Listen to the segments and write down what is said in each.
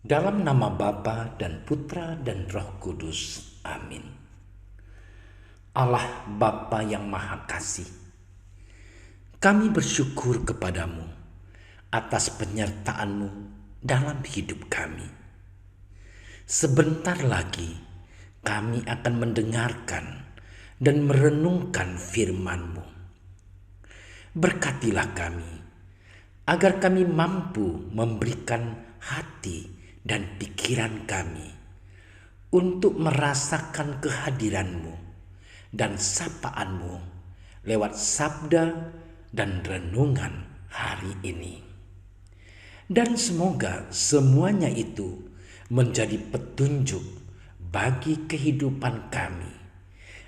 Dalam nama Bapa dan Putra dan Roh Kudus. Amin. Allah Bapa yang Maha Kasih, kami bersyukur kepadamu atas penyertaan-Mu dalam hidup kami. Sebentar lagi kami akan mendengarkan dan merenungkan firman-Mu. Berkatilah kami, agar kami mampu memberikan hati dan pikiran kami untuk merasakan kehadiran-Mu dan sapaan-Mu lewat sabda dan renungan hari ini. Dan semoga semuanya itu menjadi petunjuk bagi kehidupan kami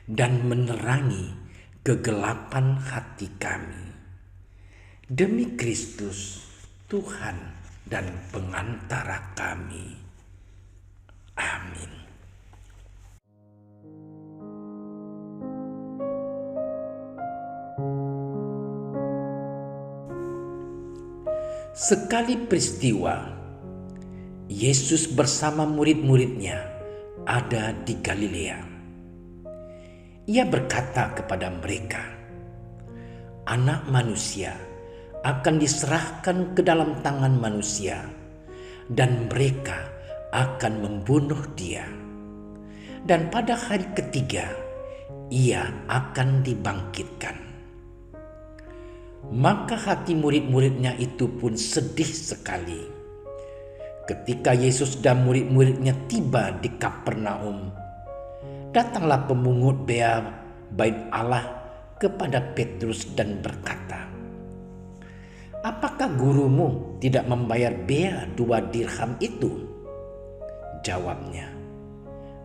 dan menerangi kegelapan hati kami. Demi Kristus, Tuhan dan pengantara kami. Amin. Sekali peristiwa, Yesus bersama murid-muridnya ada di Galilea. Ia berkata kepada mereka, "Anak manusia akan diserahkan ke dalam tangan manusia, dan mereka akan membunuh dia. Dan pada hari ketiga, ia akan dibangkitkan." Maka hati murid-muridnya itu pun sedih sekali. Ketika Yesus dan murid-muridnya tiba di Kapernaum, datanglah pemungut bea bait Allah kepada Petrus dan berkata, "Apakah gurumu tidak membayar bea 2 dirham itu?" Jawabnya,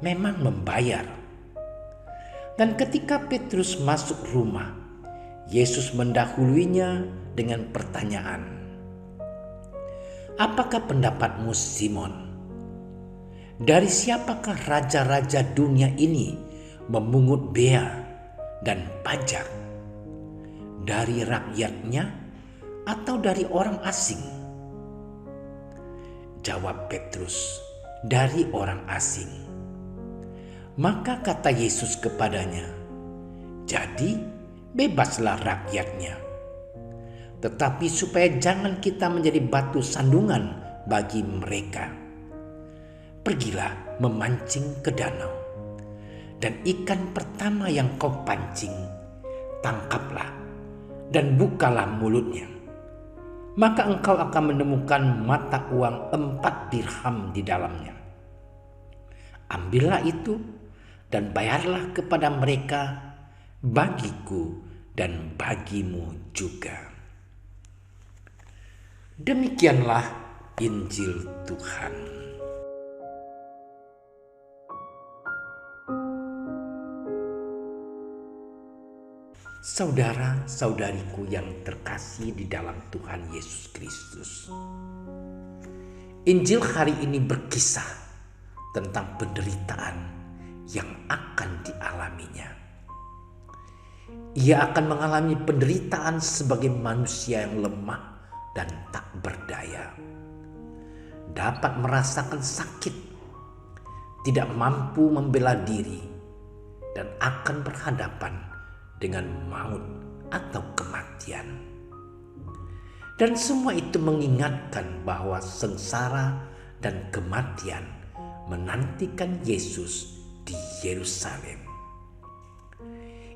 "Memang membayar." Dan ketika Petrus masuk rumah, Yesus mendahuluinya dengan pertanyaan, "Apakah pendapatmu, Simon? Dari siapakah raja-raja dunia ini memungut bea dan pajak? Dari rakyatnya atau dari orang asing?" Jawab Petrus, "Dari orang asing." Maka kata Yesus kepadanya, "Jadi bebaslah rakyatnya. Tetapi supaya jangan kita menjadi batu sandungan bagi mereka, pergilah memancing ke danau, dan ikan pertama yang kau pancing, tangkaplah dan bukalah mulutnya. Maka engkau akan menemukan mata uang 4 dirham di dalamnya. Ambillah itu dan bayarlah kepada mereka, bagiku dan bagimu juga." Demikianlah Injil Tuhan. Saudara-saudariku yang terkasih di dalam Tuhan Yesus Kristus, Injil hari ini berkisah tentang penderitaan yang akan dialaminya. Ia akan mengalami penderitaan sebagai manusia yang lemah dan tak berdaya. Dapat merasakan sakit, tidak mampu membela diri, dan akan berhadapan dengan maut atau kematian. Dan semua itu mengingatkan bahwa sengsara dan kematian menantikan Yesus di Yerusalem.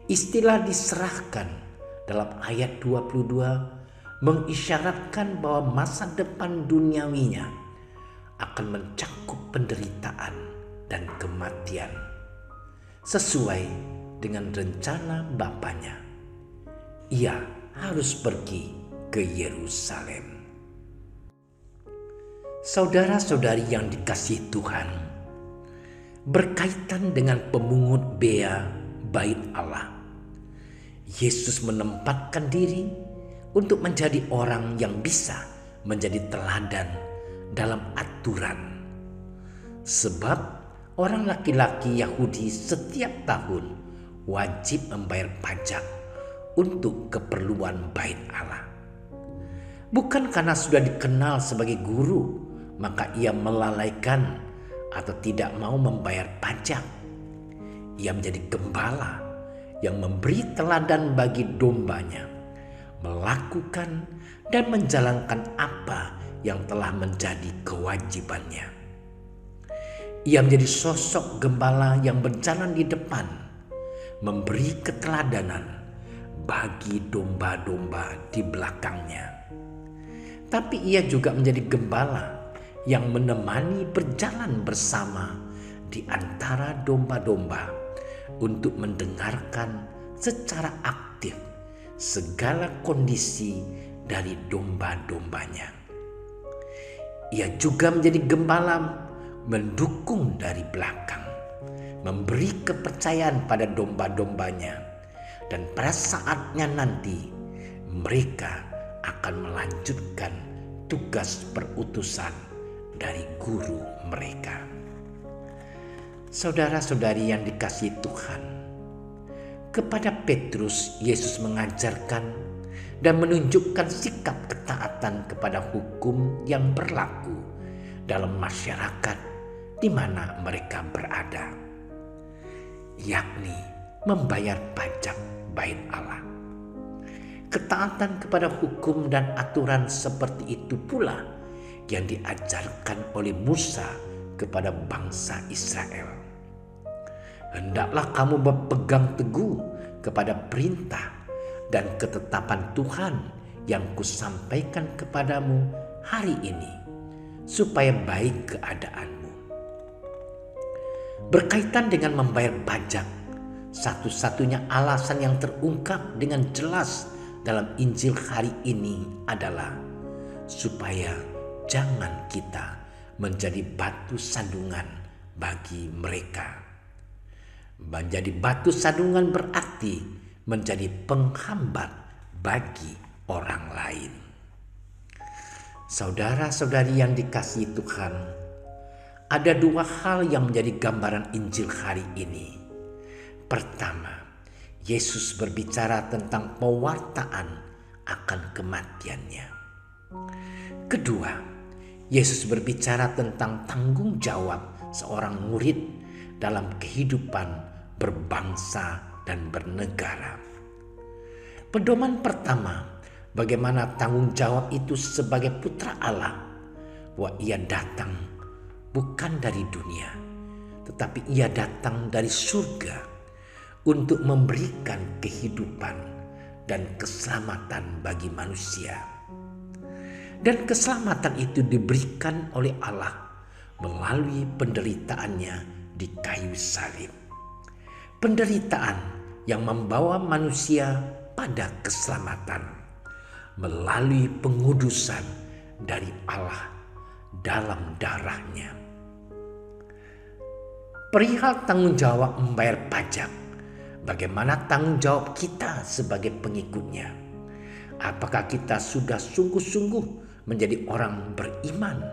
Istilah diserahkan dalam ayat 22 mengisyaratkan bahwa masa depan duniawinya akan mencakup penderitaan dan kematian sesuai dengan rencana Bapanya. Ia harus pergi ke Yerusalem. Saudara-saudari yang dikasihi Tuhan, berkaitan dengan pemungut bea bait Allah, Yesus menempatkan diri untuk menjadi orang yang bisa menjadi teladan dalam aturan. Sebab orang laki-laki Yahudi setiap tahun wajib membayar pajak untuk keperluan bait Allah. Bukan karena sudah dikenal sebagai guru maka ia melalaikan atau tidak mau membayar pajak. Ia menjadi gembala yang memberi teladan bagi dombanya, melakukan dan menjalankan apa yang telah menjadi kewajibannya. Ia menjadi sosok gembala yang berjalan di depan, memberi keteladanan bagi domba-domba di belakangnya. Tapi ia juga menjadi gembala yang menemani berjalan bersama di antara domba-domba untuk mendengarkan secara aktif segala kondisi dari domba-dombanya. Ia juga menjadi gembala mendukung dari belakang, memberi kepercayaan pada domba-dombanya, dan pada saatnya nanti mereka akan melanjutkan tugas perutusan dari guru mereka. Saudara-saudari yang dikasihi Tuhan, kepada Petrus Yesus mengajarkan dan menunjukkan sikap ketaatan kepada hukum yang berlaku dalam masyarakat di mana mereka berada, yakni membayar pajak bait Allah. Ketaatan kepada hukum dan aturan seperti itu pula yang diajarkan oleh Musa kepada bangsa Israel. Hendaklah kamu berpegang teguh kepada perintah dan ketetapan Tuhan yang kusampaikan kepadamu hari ini, supaya baik keadaanmu. Berkaitan dengan membayar pajak, satu-satunya alasan yang terungkap dengan jelas dalam Injil hari ini adalah supaya jangan kita menjadi batu sandungan bagi mereka. Menjadi batu sandungan berarti menjadi penghambat bagi orang lain. Saudara-saudari yang dikasihi Tuhan, ada dua hal yang menjadi gambaran Injil hari ini. Pertama, Yesus berbicara tentang pewartaan akan kematiannya. Kedua, Yesus berbicara tentang tanggung jawab seorang murid dalam kehidupan berbangsa dan bernegara. Pedoman pertama, bagaimana tanggung jawab itu sebagai putra Allah, bahwa ia datang bukan dari dunia, tetapi ia datang dari surga untuk memberikan kehidupan dan keselamatan bagi manusia. Dan keselamatan itu diberikan oleh Allah melalui penderitaannya di kayu salib. Penderitaan yang membawa manusia pada keselamatan melalui pengudusan dari Allah dalam darahnya. Perihal tanggung jawab membayar pajak, bagaimana tanggung jawab kita sebagai pengikutnya? Apakah kita sudah sungguh-sungguh menjadi orang beriman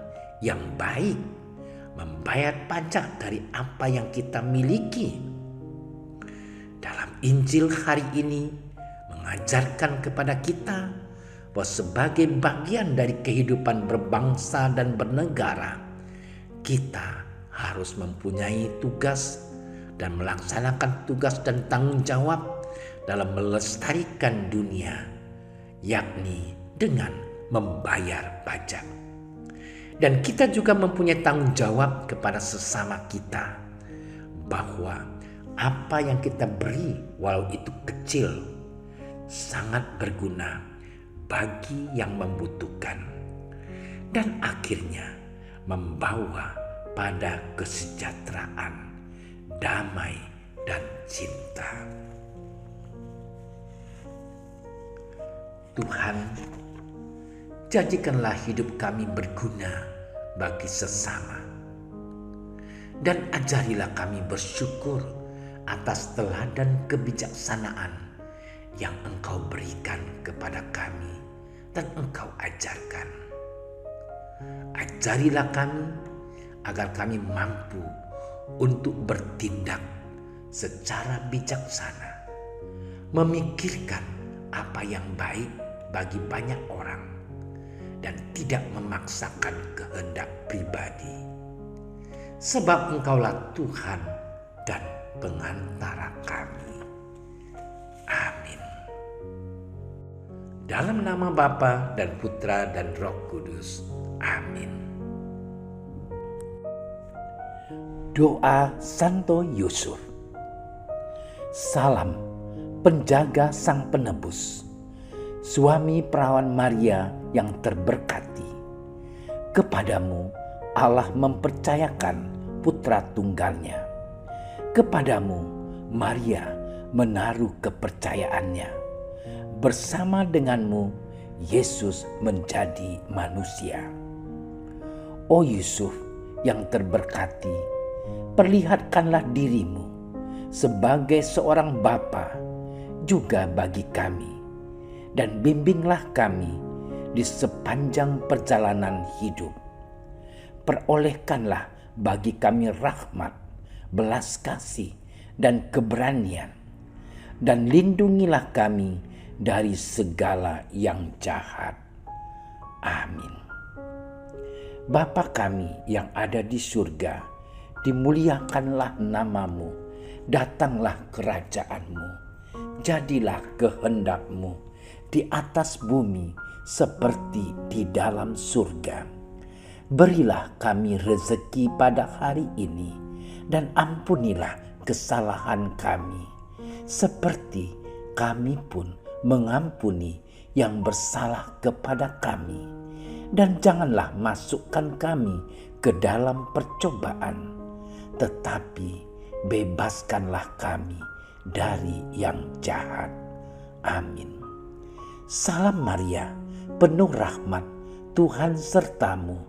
yang baik, membayar pajak dari apa yang kita miliki? Dalam Injil hari ini mengajarkan kepada kita bahwa sebagai bagian dari kehidupan berbangsa dan bernegara, kita harus mempunyai tugas dan melaksanakan tugas dan tanggung jawab dalam melestarikan dunia, yakni dengan membayar pajak. Dan kita juga mempunyai tanggung jawab kepada sesama kita, bahwa apa yang kita beri, walau itu kecil, sangat berguna bagi yang membutuhkan, dan akhirnya membawa pada kesejahteraan, damai, dan cinta. Tuhan, jadikanlah hidup kami berguna bagi sesama, dan ajarilah kami bersyukur atas teladan kebijaksanaan yang Engkau berikan kepada kami dan Engkau ajarkan. Ajarilah kami agar kami mampu untuk bertindak secara bijaksana, memikirkan apa yang baik bagi banyak orang, dan tidak memaksakan kehendak pribadi. Sebab Engkaulah Tuhan dan pengantara kami. Amin. Dalam nama Bapa dan Putra dan Roh Kudus. Amin. Doa Santo Yusuf. Salam penjaga Sang Penebus, suami perawan Maria yang terberkati. Kepadamu Allah mempercayakan putra tunggalnya. Kepadamu Maria menaruh kepercayaannya. Bersama denganmu Yesus menjadi manusia. O Yusuf yang terberkati, perlihatkanlah dirimu sebagai seorang bapa juga bagi kami, dan bimbinglah kami di sepanjang perjalanan hidup. Perolehkanlah bagi kami rahmat, belas kasih, dan keberanian, dan lindungilah kami dari segala yang jahat. Amin. Bapa kami yang ada di surga, dimuliakanlah namamu, datanglah kerajaanmu, jadilah kehendakmu di atas bumi seperti di dalam surga. Berilah kami rezeki pada hari ini, dan ampunilah kesalahan kami, seperti kami pun mengampuni yang bersalah kepada kami. Dan janganlah masukkan kami ke dalam percobaan, tetapi bebaskanlah kami dari yang jahat. Amin. Salam Maria, penuh rahmat, Tuhan sertamu.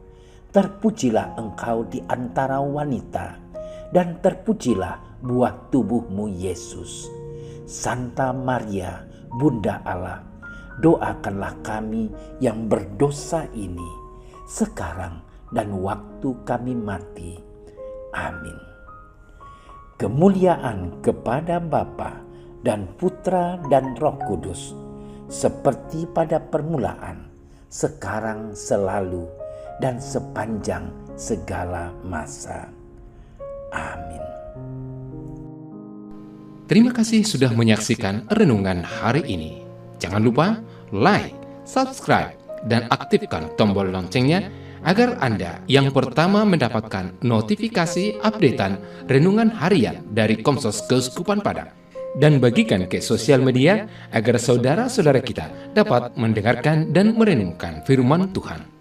Terpujilah engkau di antara wanita, dan terpujilah buah tubuhmu Yesus. Santa Maria, Bunda Allah, doakanlah kami yang berdosa ini, sekarang dan waktu kami mati. Amin. Kemuliaan kepada Bapa dan Putra dan Roh Kudus, seperti pada permulaan, sekarang, selalu, dan sepanjang segala masa. Amin. Terima kasih sudah menyaksikan renungan hari ini. Jangan lupa like, subscribe, dan aktifkan tombol loncengnya agar Anda yang pertama mendapatkan notifikasi updatean renungan harian dari Komsos Keuskupan Padang. Dan bagikan ke sosial media agar saudara-saudara kita dapat mendengarkan dan merenungkan firman Tuhan.